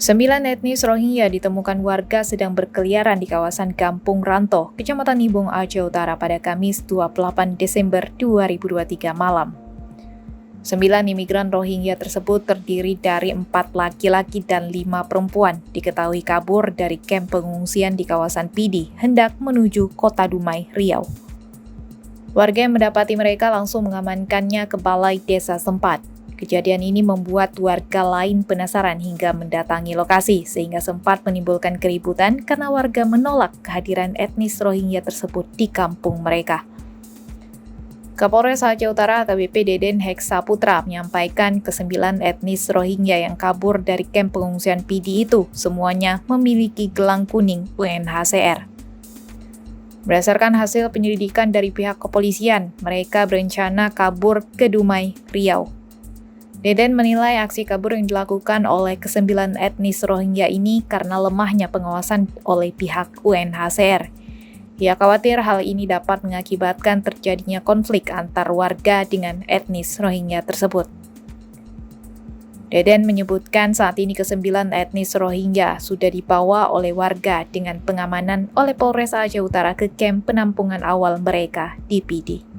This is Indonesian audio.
9 etnis Rohingya ditemukan warga sedang berkeliaran di kawasan Kampung Ranto, Kecamatan Nibung, Aceh Utara pada Kamis 28 Desember 2023 malam. 9 imigran Rohingya tersebut terdiri dari 4 laki-laki dan 5 perempuan, diketahui kabur dari kamp pengungsian di kawasan Pidi, hendak menuju Kota Dumai, Riau. Warga yang mendapati mereka langsung mengamankannya ke balai desa setempat. Kejadian ini membuat warga lain penasaran hingga mendatangi lokasi, sehingga sempat menimbulkan keributan karena warga menolak kehadiran etnis Rohingya tersebut di kampung mereka. Kapolres Aceh Utara AKBP Deden Heksa Putra menyampaikan ke-9 etnis Rohingya yang kabur dari kamp pengungsian Pidi itu semuanya memiliki gelang kuning UNHCR. Berdasarkan hasil penyelidikan dari pihak kepolisian, mereka berencana kabur ke Dumai, Riau. Deden menilai aksi kabur yang dilakukan oleh ke-9 etnis Rohingya ini karena lemahnya pengawasan oleh pihak UNHCR. Ia khawatir hal ini dapat mengakibatkan terjadinya konflik antar warga dengan etnis Rohingya tersebut. Deden menyebutkan saat ini ke-9 etnis Rohingya sudah dibawa oleh warga dengan pengamanan oleh Polres Aceh Utara ke kamp penampungan awal mereka di Pidi.